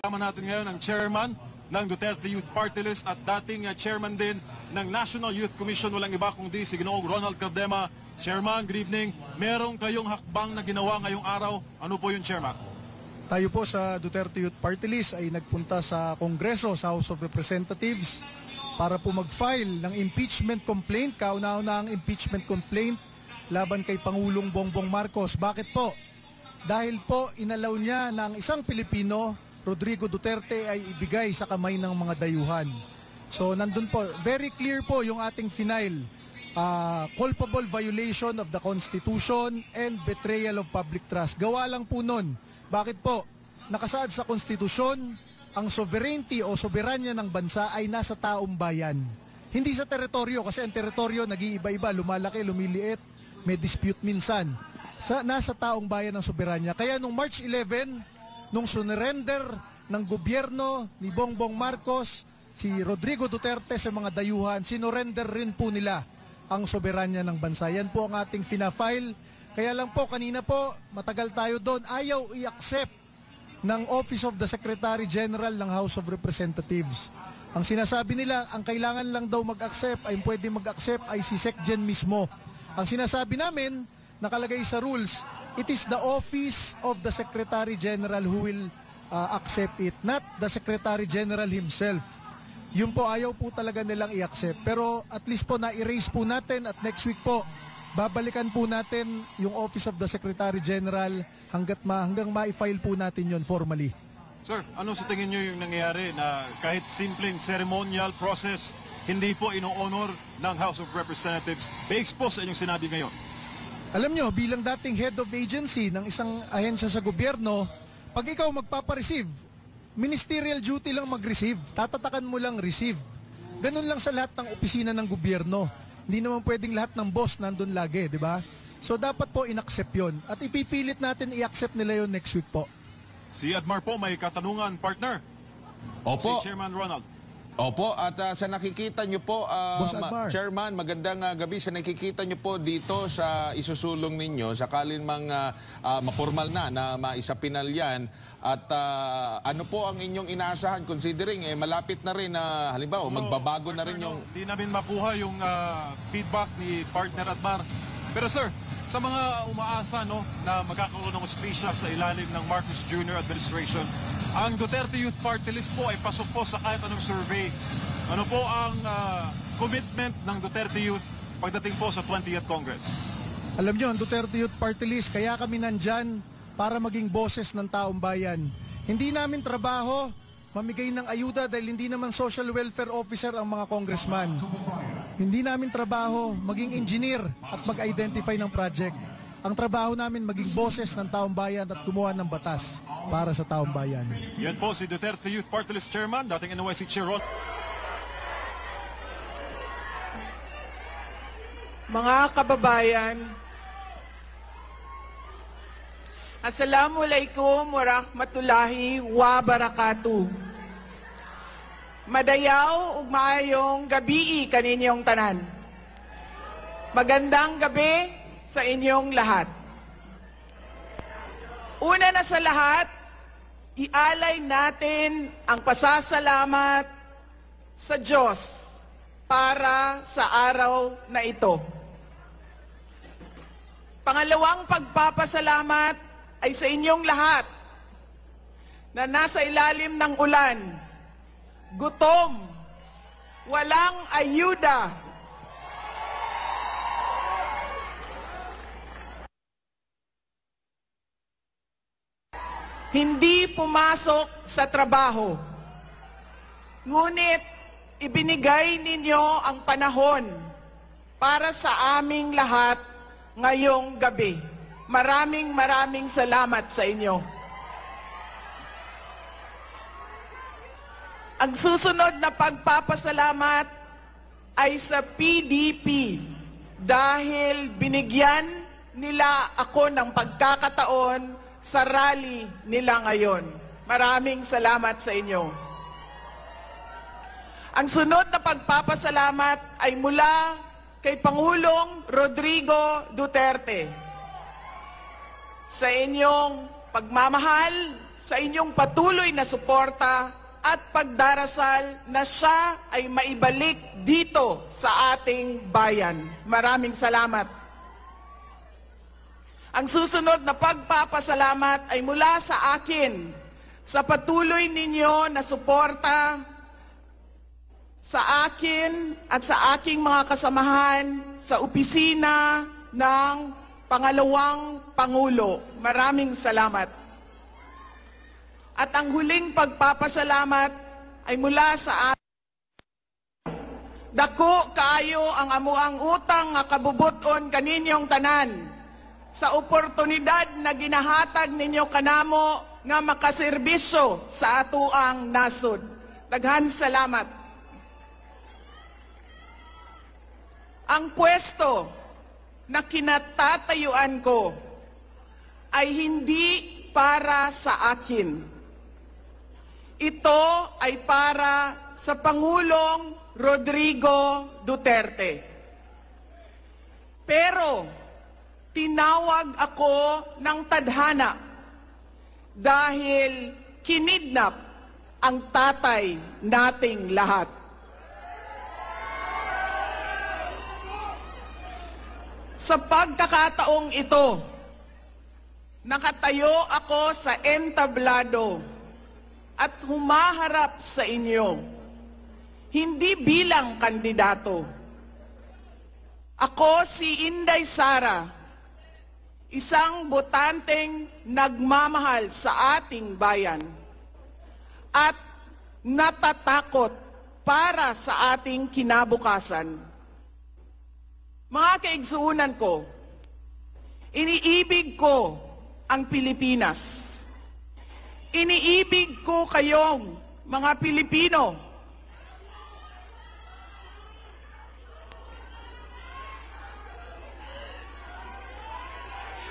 Kasama natin ngayon ang chairman ng Duterte Youth Party List at dating chairman din ng National Youth Commission, walang iba kundi si Ginoong Ronald Cardema. Chairman, good evening. Meron kayong hakbang na ginawa ngayong araw. Ano po yun, Chairman? Tayo po sa Duterte Youth Party List ay nagpunta sa Kongreso, sa House of Representatives para po mag-file ng impeachment complaint, kauna-una ang impeachment complaint laban kay Pangulong Bongbong Marcos. Bakit po? Dahil po inalaw niya na ang isang Pilipino, Rodrigo Duterte, ay ibigay sa kamay ng mga dayuhan. So nandun po, very clear po yung ating final. Culpable violation of the Constitution and betrayal of public trust. Gawa lang po nun. Bakit po? Nakasaad sa Konstitusyon, ang sovereignty o soberanya ng bansa ay nasa taong bayan. Hindi sa teritoryo, kasi ang teritoryo nag-iiba-iba, lumalaki, lumiliit, may dispute minsan. Nasa taong bayan ang soberanya. Kaya nung March 11, nung surrender ng gobyerno ni Bongbong Marcos, si Rodrigo Duterte sa mga dayuhan, sinurrender rin po nila ang soberanya ng bansa. Yan po ang ating fina-file. Kaya lang po, kanina po, matagal tayo doon, ayaw i-accept ng Office of the Secretary General ng House of Representatives. Ang sinasabi nila, ang kailangan lang daw mag-accept, ay pwede mag-accept ay si SecGen mismo. Ang sinasabi namin, nakalagay sa rules, it is the Office of the Secretary General who will accept it, not the Secretary General himself. Yun po, ayaw po talaga nilang i-accept. Pero at least po na-erase po natin at next week po, babalikan po natin yung Office of the Secretary General hanggang ma-file po natin yun formally. Sir, ano sa tingin nyo yung nangyayari na kahit simpleng ceremonial process, hindi po ino-honor ng House of Representatives based po sa inyong sinabi ngayon? Alam nyo, bilang dating head of agency ng isang ahensya sa gobyerno, pag ikaw magpapareceive, ministerial duty lang mag-receive. Tatatakan mo lang receive. Ganun lang sa lahat ng opisina ng gobyerno. Hindi naman pwedeng lahat ng boss nandun lagi, di ba? So dapat po in-accept yun. At ipipilit natin i-accept nila yun next week po. Si Admar po may katanungan, partner. Opo. Si Chairman Ronald. Opo, at sa nakikita nyo po, Chairman, magandang gabi. Sa nakikita nyo po dito sa isusulong ninyo, sakalin mang mapormal na maisapinal yan, at ano po ang inyong inaasahan considering malapit na rin halimbawa magbabago na rin yung... Di namin makuha yung feedback ni partner Admar. Pero sir, sa mga umaasa na magkakaroon ng hustisya sa ilalim ng Marcos Jr. administration, ang Duterte Youth Party List po ay pasok po sa kahit anong survey. Ano po ang commitment ng Duterte Youth pagdating po sa 20th Congress? Alam nyo, ang Duterte Youth Party List, kaya kami nandyan para maging boses ng taong bayan. Hindi namin trabaho mamigay ng ayuda dahil hindi naman social welfare officer ang mga congressman. Hindi namin trabaho maging engineer at mag-identify ng project. Ang trabaho namin maging boses ng taong bayan at gumawa ng batas para sa taong bayan. Yan po si Duterte Youth Party List Chairman, dating NYC Chair Ron. Mga kababayan, Assalamualaikum warahmatullahi wabarakatuh. Madayaw ug maayong gabi kaninyong tanan. Magandang gabi sa inyong lahat. Una na sa lahat, ialay natin ang pasasalamat sa Diyos para sa araw na ito. Pangalawang pagpapasalamat ay sa inyong lahat na nasa ilalim ng ulan, gutom, walang ayuda, hindi pumasok sa trabaho. Ngunit ibinigay ninyo ang panahon para sa aming lahat ngayong gabi. Maraming salamat sa inyo. Ang susunod na pagpapasalamat ay sa PDP dahil binigyan nila ako ng pagkakataon sa rally nila ngayon. Maraming salamat sa inyo. Ang sunod na pagpapasalamat ay mula kay Pangulong Rodrigo Duterte sa inyong pagmamahal, sa inyong patuloy na suporta at pagdarasal na siya ay maibalik dito sa ating bayan. Maraming salamat. Ang susunod na pagpapasalamat ay mula sa akin sa patuloy ninyo na suporta sa akin at sa aking mga kasamahan sa opisina ng Pangalawang Pangulo. Maraming salamat. At ang huling pagpapasalamat ay mula sa akin. Dako kaayo ang amuang utang nga kabubuton kaninyong tanan sa oportunidad na ginahatag ninyo kanamo nga makaserbisyo sa atuang nasod. Daghan salamat. Ang pwesto na kinatatayuan ko ay hindi para sa akin. Ito ay para sa Pangulong Rodrigo Duterte. Pero tinawag ako ng tadhana dahil kinidnap ang tatay nating lahat. Sa pagkakataong ito, nakatayo ako sa entablado at humaharap sa inyo, hindi bilang kandidato. Ako si Inday Sara, isang botanteng nagmamahal sa ating bayan at natatakot para sa ating kinabukasan. Mga kaigsuunan ko, iniibig ko ang Pilipinas. Iniibig ko kayong mga Pilipino.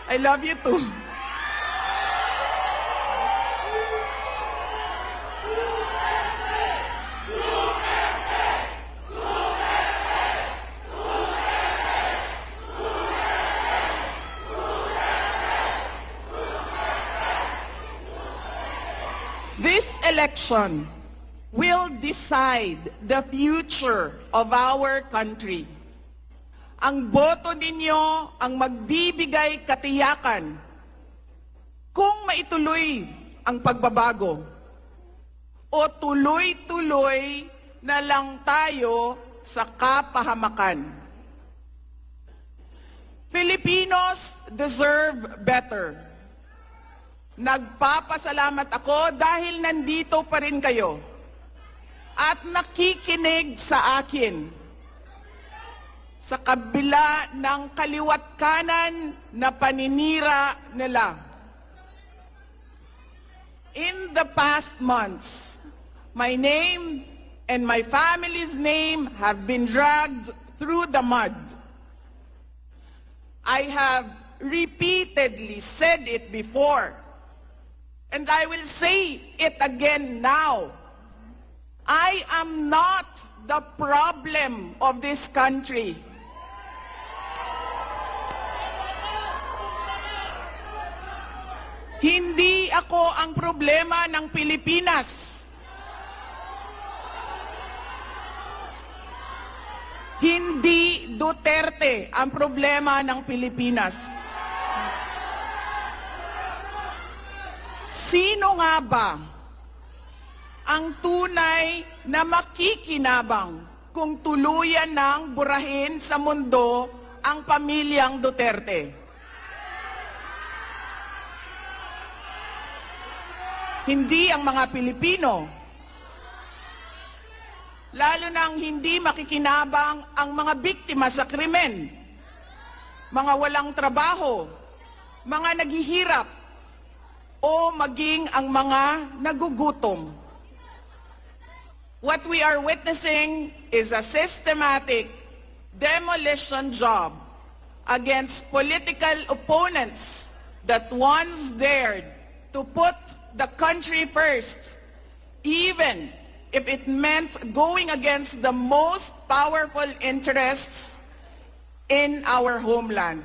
I love you too. This election will decide the future of our country. Ang boto ninyo ang magbibigay katiyakan kung maituloy ang pagbabago o tuloy-tuloy na lang tayo sa kapahamakan. Filipinos deserve better. Nagpapasalamat ako dahil nandito pa rin kayo at nakikinig sa akin sa kabila ng kaliwat kanan na paninira nila. In the past months, my name and my family's name have been dragged through the mud. I have repeatedly said it before, and I will say it again now. I am not the problem of this country. Hindi ako ang problema ng Pilipinas. Hindi Duterte ang problema ng Pilipinas. Sino nga ba ang tunay na makikinabang kung tuluyan ng burahin sa mundo ang pamilyang Duterte? Hindi ang mga Pilipino. Lalo nang hindi makikinabang ang mga biktima sa krimen, mga walang trabaho, mga naghihirap, o maging ang mga nagugutom. What we are witnessing is a systematic demolition job against political opponents that once dared to put the country first, even if it meant going against the most powerful interests in our homeland.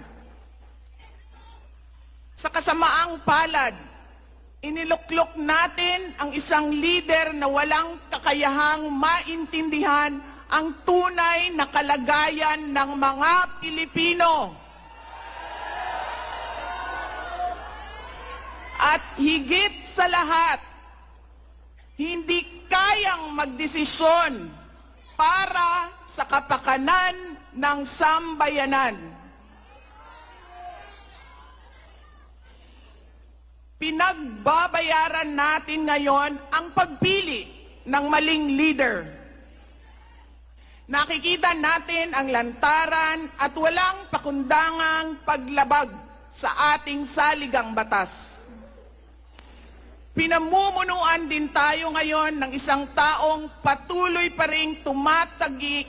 Sa kasamaang palad, iniluklok natin ang isang leader na walang kakayahang maintindihan ang tunay na kalagayan ng mga Pilipino. At higit sa lahat, hindi kayang magdesisyon para sa kapakanan ng sambayanan. Pinagbabayaran natin ngayon ang pagpili ng maling leader. Nakikita natin ang lantaran at walang pakundangang paglabag sa ating saligang batas. Pinamumunuan din tayo ngayon ng isang taong patuloy pa ring tumatanggi,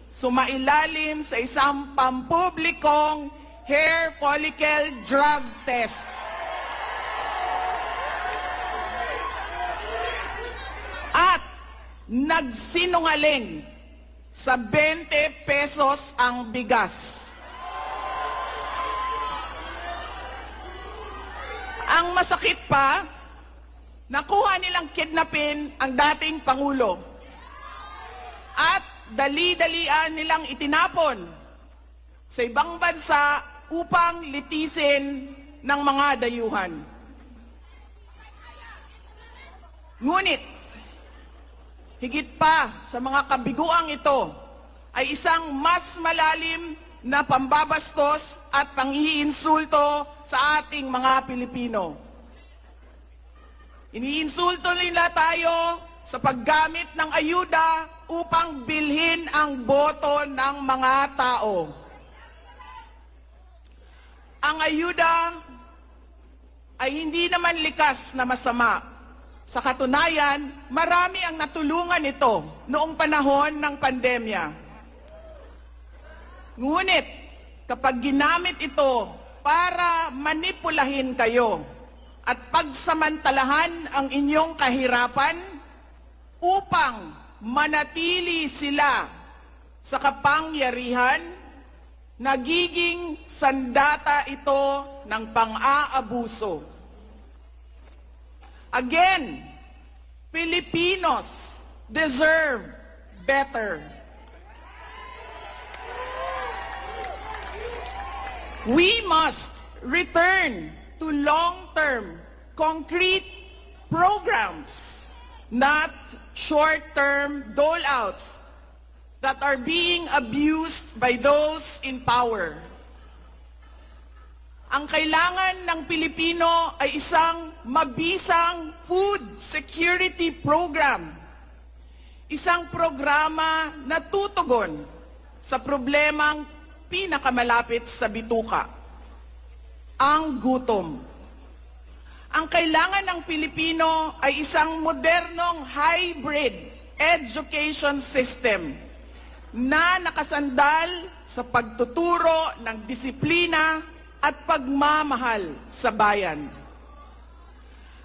sumailalim sa isang pampublikong hair follicle drug test. At nagsinungaling sa 20 pesos ang bigas. Ang masakit pa, nakuha nilang kidnapin ang dating Pangulo. At dali-dalian nilang itinapon sa ibang bansa upang litisin ng mga dayuhan. Ngunit, higit pa sa mga kabiguang ito ay isang mas malalim na pambabastos at panghiinsulto sa ating mga Pilipino. Iniinsulto nila tayo sa paggamit ng ayuda upang bilhin ang boto ng mga tao. Ang ayuda ay hindi naman likas na masama. Sa katunayan, marami ang natulungan ito noong panahon ng pandemya. Ngunit, kapag ginamit ito para manipulahin kayo at pagsamantalahan ang inyong kahirapan upang manatili sila sa kapangyarihan, nagiging sandata ito ng pang-aabuso. Again, Filipinos deserve better. We must return to long-term, concrete programs, not short-term dole-outs that are being abused by those in power. Ang kailangan ng Pilipino ay isang mabisang food security program. Isang programa na tutugon sa problemang pinakamalapit sa bituka, ang gutom. Ang kailangan ng Pilipino ay isang modernong hybrid education system na nakasandal sa pagtuturo ng disiplina at pagmamahal sa bayan.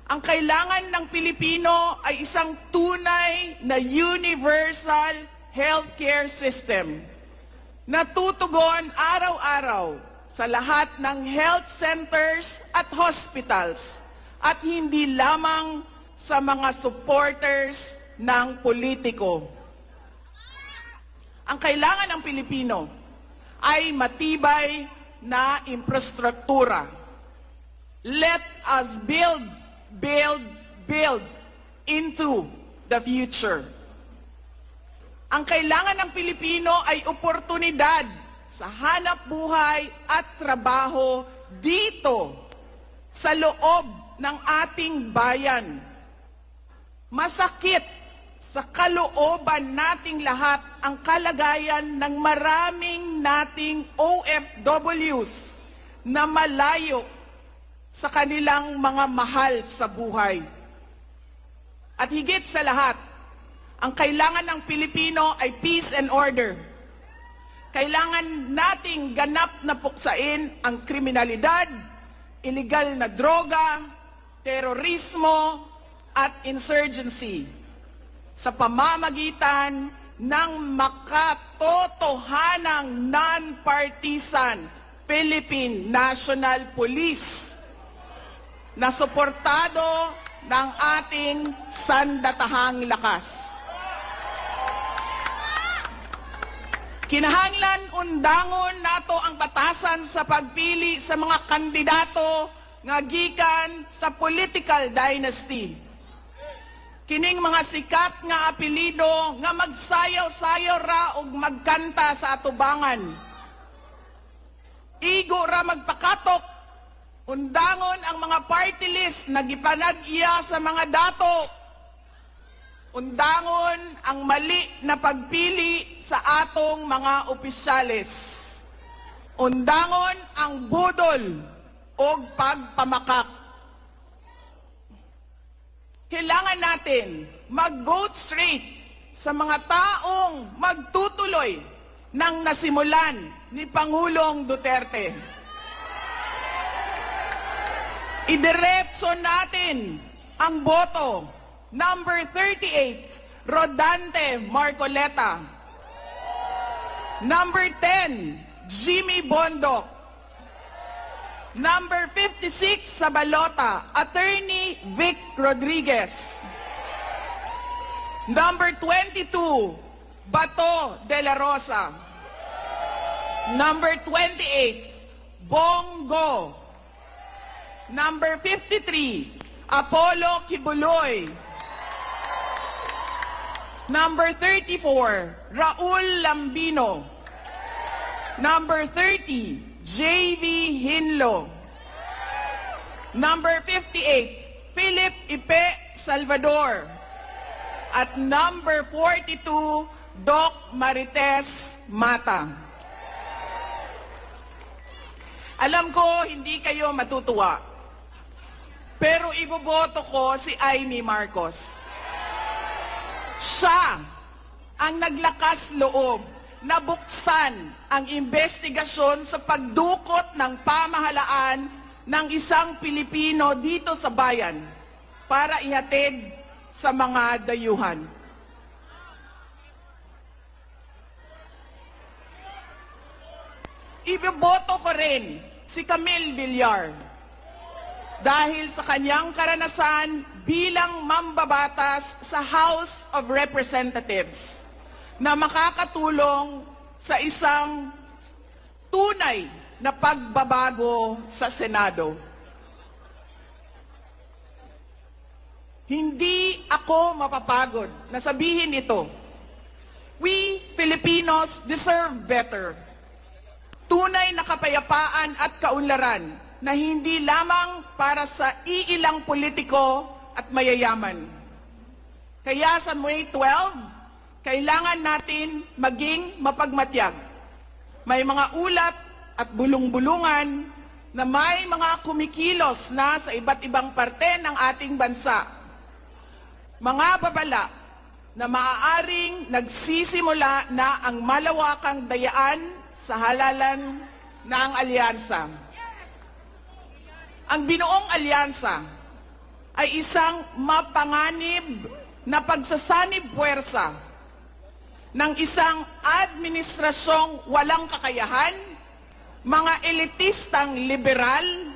Ang kailangan ng Pilipino ay isang tunay na universal healthcare system na tutugon araw-araw sa lahat ng health centers at hospitals at hindi lamang sa mga supporters ng politiko. Ang kailangan ng Pilipino ay matibay na infrastruktura. Let us build into the future. Ang kailangan ng Pilipino ay oportunidad sa hanap buhay at trabaho dito sa loob ng ating bayan. Masakit sa kalooban nating lahat ang kalagayan ng maraming nating OFWs na malayo sa kanilang mga mahal sa buhay. At higit sa lahat, ang kailangan ng Pilipino ay peace and order. Kailangan nating ganap na puksain ang kriminalidad, illegal na droga, terorismo, at insurgency sa pamamagitan ng makatotohanang non-partisan Philippine National Police. na suportado ng ating sandatahang lakas. Kinahanglan undangon nato ang batasan sa pagpili sa mga kandidato nga gikan sa political dynasty. Kining mga sikat nga apelido nga magsayaw-sayaw ra og magkanta sa atubangan. Igo ra magpakatok, undangon ang mga party list na gipanag-iya sa mga dato. Undangon ang mali na pagpili sa atong mga opisyales. Undangon ang budol o pagpamakak. Kailangan natin mag-vote straight sa mga taong magtutuloy ng nasimulan ni Pangulong Duterte. Idiretso natin ang boto. Number 38, Rodante Marcoleta. Number 10, Jimmy Bondoc. Number 56 sa balota, Attorney Vic Rodriguez. Number 22, Bato de la Rosa. Number 28, Bongo. Number 53, Apollo Kibuloy. Number 34, Raul Lambino. Number 30, J.V. Hinlo. Number 58, Philip Ipe Salvador. At number 42, Doc Marites Mata. Alam ko, hindi kayo matutuwa. Pero iboboto ko si Amy Marcos. Siya ang naglakas loob na buksan ang investigasyon sa pagdukot ng pamahalaan ng isang Pilipino dito sa bayan para ihatid sa mga dayuhan. Iboboto ko rin si Camille Villar dahil sa kanyang karanasan bilang mambabatas sa House of Representatives na makakatulong sa isang tunay na pagbabago sa Senado. Hindi ako mapapagod na sabihin ito. We Filipinos deserve better. Tunay na kapayapaan at kaunlaran na hindi lamang para sa iilang politiko at mayayaman. Kaya sa May 12, kailangan natin maging mapagmatyag. May mga ulat at bulong-bulungan na may mga kumikilos na sa iba't ibang parte ng ating bansa. Mga babala na maaaring nagsisimula na ang malawakang dayaan sa halalan ng alyansa. Ang binuong alyansa ay isang mapanganib na pagsasanib puwersa ng isang administrasyong walang kakayahan, mga elitistang liberal,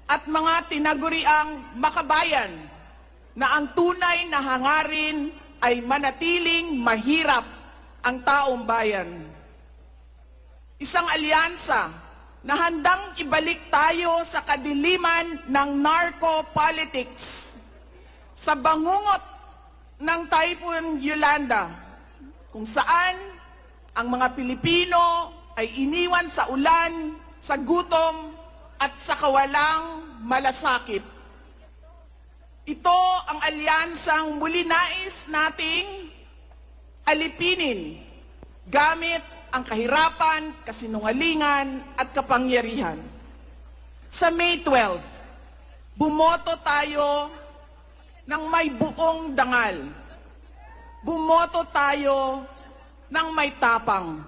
at mga tinaguriang makabayan na ang tunay na hangarin ay manatiling mahirap ang taong bayan. Isang alyansa na handang ibalik tayo sa kadiliman ng narco-politics, sa bangungot ng Typhoon Yolanda, kung saan ang mga Pilipino ay iniwan sa ulan, sa gutom, at sa kawalang malasakit. Ito ang alyansang muli nais nating alipinin gamit ang kahirapan, kasinungalingan, at kapangyarihan. Sa May 12, bumoto tayo ng may buong dangal. Bumoto tayo ng may tapang.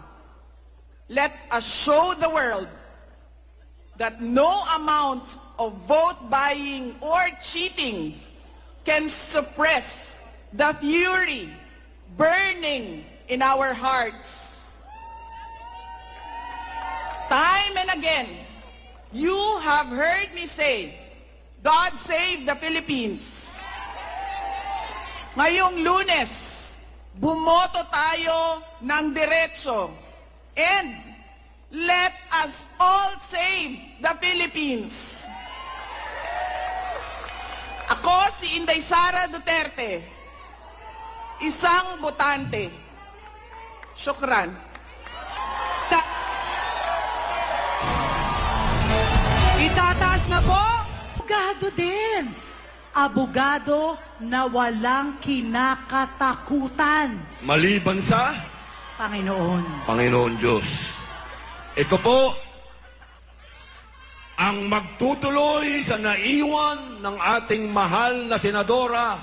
Let us show the world that no amount of vote buying or cheating can suppress the fury burning in our hearts. Time and again, you have heard me say God save the Philippines. Ngayong Lunes, bumoto tayo ng diretso. And let us all save the Philippines. Ako si Inday Sara Duterte, isang botante. Syukran. Itataas na po. Abogado din. Abogado na walang kinakatakutan. Maliban sa Panginoon. Panginoon Diyos. Ito po ang magtutuloy sa naiwan ng ating mahal na Senadora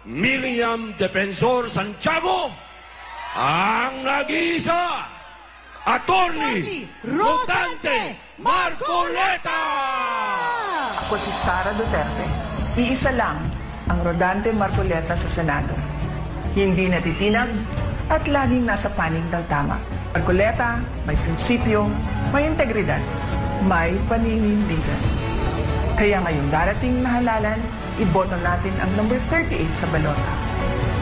Miriam Defensor Santiago, ang nag-iisa, Attorney Rodante Marcoleta! Ako si Sara Duterte. Iisa lang ang Rodante Marcoleta sa Senado. Hindi natitinag at laging nasa panig ng tama. Marcoleta, may prinsipyo, may integridad, may paninindigan. Kaya ngayong darating na halalan, iboto natin ang number 38 sa balota.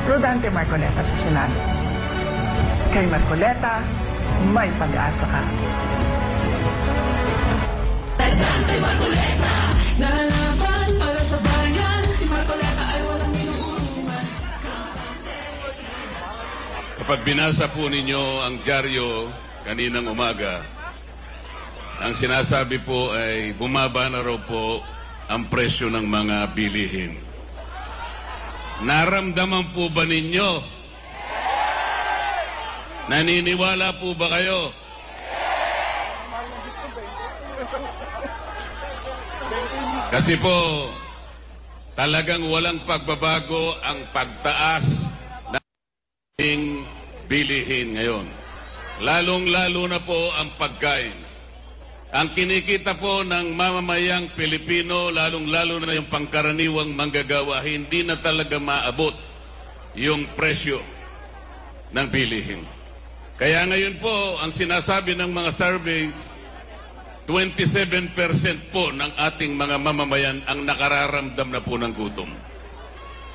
Rodante Marcoleta sa Senado. Kay Marcoleta, may pag-asa ka. Rodante Marcoleta, nalalaban para sa bayan. Si Marcoleta ay walang inuuman. Kapag binasa po ninyo ang dyaryo kaninang umaga, ang sinasabi po ay bumaba na raw po ang presyo ng mga bilihin. Naramdaman po ba ninyo? Naniniwala po ba kayo? Kasi po, talagang walang pagbabago ang pagtaas ng bilihin ngayon. Lalong-lalo na po ang pagkain. Ang kinikita po ng mamamayang Pilipino, lalong-lalo na yung pangkaraniwang manggagawa, hindi na talaga maabot yung presyo ng bilihin. Kaya ngayon po, ang sinasabi ng mga surveys, 27% po ng ating mga mamamayan ang nakararamdam na po ng gutom.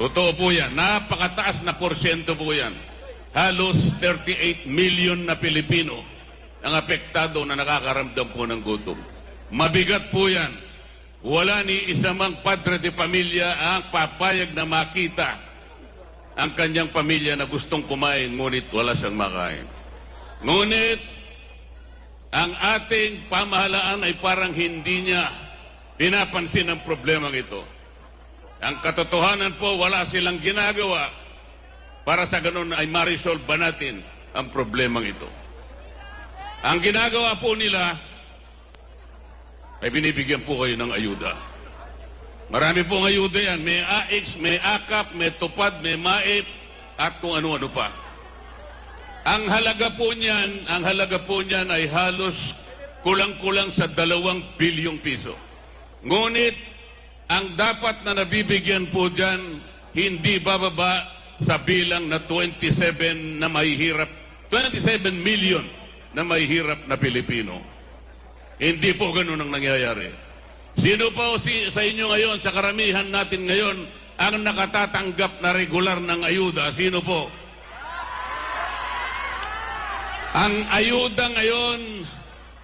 Totoo po yan. Napakataas na porsyento po yan. Halos 38 million na Pilipino ang apektado na nakakaramdam po ng gutom. Mabigat po yan. Wala ni isa mang padre de pamilya ang papayag na makita ang kanyang pamilya na gustong kumain, ngunit wala siyang makain. Ngunit, ang ating pamahalaan ay parang hindi niya pinapansin ang problemang ito. Ang katotohanan po, wala silang ginagawa para sa ganun ay ma-resolve ba natin ang problemang ito. Ang ginagawa po nila ay binibigyan po kayo ng ayuda. Marami pong ayuda yan. May AX, may AKAP, may TUPAD, may MAIP, at kung ano-ano pa. Ang halaga po niyan ay halos kulang-kulang sa 2 bilyong piso. Ngunit, ang dapat na nabibigyan po dyan, hindi bababa sa bilang na 27 million na mahihirap na Pilipino. Hindi po ganun ang nangyayari. Sino po sa inyo ngayon, sa karamihan natin ngayon, ang nakatatanggap na regular ng ayuda? Sino po? Ang ayuda ngayon,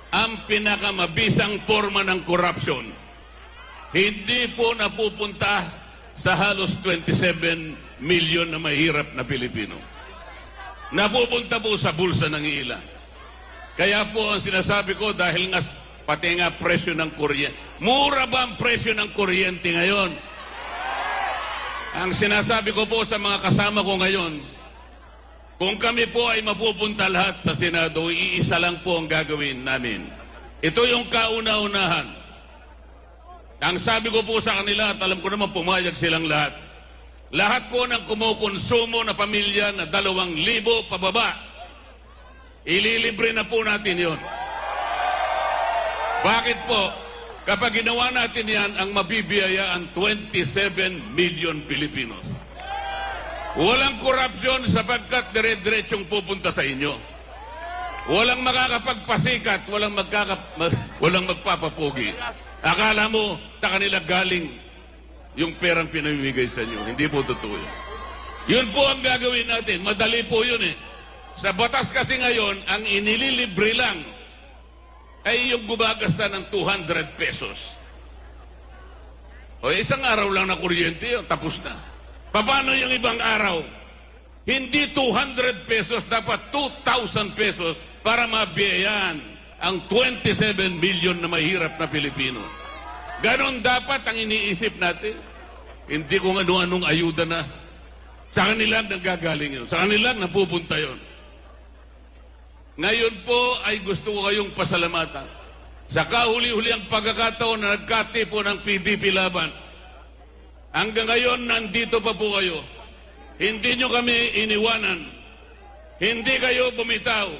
ang pinakamabisang forma ng korupsyon. Hindi po napupunta sa halos 27 million na mahirap na Pilipino. Napupunta po sa bulsa ng ilan. Kaya po ang sinasabi ko, dahil nga pati nga presyo ng kuryente. Mura ba ang presyo ng kuryente ngayon? Ang sinasabi ko po sa mga kasama ko ngayon, kung kami po ay mapupunta lahat sa Senado, iisa lang po ang gagawin namin. Ito yung kauna-unahan. Ang sabi ko po sa kanila, at alam ko naman pumayag silang lahat, lahat po ng kumukonsumo na pamilya na 2,000 pababa, ililibre na po natin yon. Bakit po? Kapag ginawa natin yan, ang mabibiyaya ang 27 million Pilipinos. Walang korupsyon sapagkat dire-diretsong pupunta sa inyo. Walang makakapagpasikat, walang magpapapugi. Akala mo sa kanila galing yung perang pinamimigay sa inyo. Hindi po totoo yun. Yun po ang gagawin natin. Madali po yun eh. Sa batas kasi ngayon, ang inililibre lang ay yung gumagasta ng 200 pesos. O isang araw lang na kuryente yun, tapos na. Paano yung ibang araw? Hindi 200 pesos, dapat 2,000 pesos para mabiyayaan ang 27 million na mahirap na Pilipino. Ganon dapat ang iniisip natin. Hindi kung ano-anong ayuda na. Sa kanila nanggagaling yun. Sa kanila napupunta yun. Ngayon po ay gusto ko kayong pasalamatan. Sa kahuli-huli ang pagkakataon na nagkati po ng PDP laban. Hanggang ngayon, nandito pa po kayo. Hindi nyo kami iniwanan. Hindi kayo bumitaw.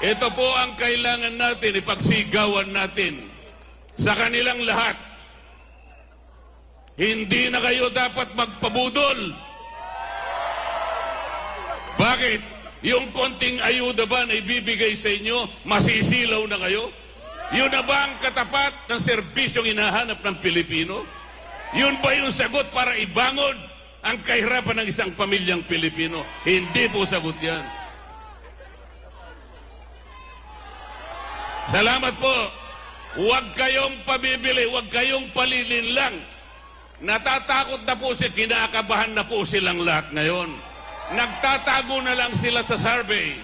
Ito po ang kailangan natin, ipagsigawan natin sa kanilang lahat. Hindi na kayo dapat magpabudol. Bakit? Yung konting ayuda ba na ibibigay sa inyo, masisilaw na kayo? Yun na ba ang katapat ng serbisyong hinahanap ng Pilipino? Yun ba yung sagot para ibangon ang kahirapan ng isang pamilyang Pilipino? Hindi po sagot yan. Salamat po. Huwag kayong pabibili, huwag kayong palilin lang. Natatakot na po sila, kinakabahan na po silang lahat ngayon. Nagtatago na lang sila sa survey.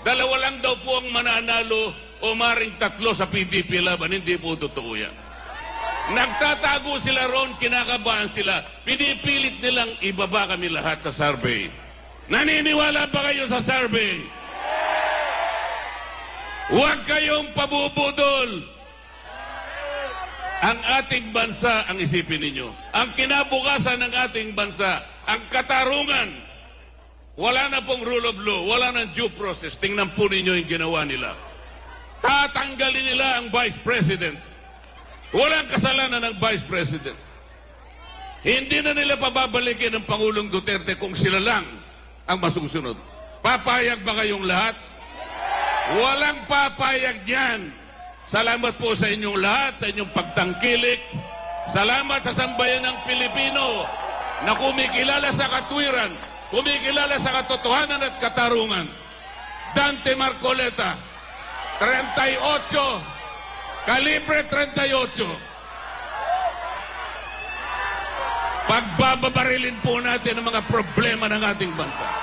Dalawa lang daw po ang mananalo o maring 3 sa PDP laban. Hindi po totoo yan. Nagtatago sila ron, kinakabahan sila. Pinipilit nilang ibaba kami lahat sa survey. Naniniwala ba kayo sa survey? Huwag kayong pabubudol. Ang ating bansa, ang isipin ninyo, ang kinabukasan ng ating bansa, ang katarungan, wala na pong rule of law, wala na due process. Tingnan po ninyo yung ginawa nila. Tatanggalin nila ang Vice President. Walang kasalanan ng Vice President. Hindi na nila pababalikin ng Pangulong Duterte kung sila lang ang masusunod. Papayag ba kayong lahat? Walang papayag niyan. Salamat po sa inyong lahat, sa inyong pagtangkilik. Salamat sa sambayan ng Pilipino na kumikilala sa katwiran, kumikilala sa katotohanan at katarungan. Dante Marcoleta, 38, kalibre 38. Pagbababarilin po natin ang mga problema ng ating bansa.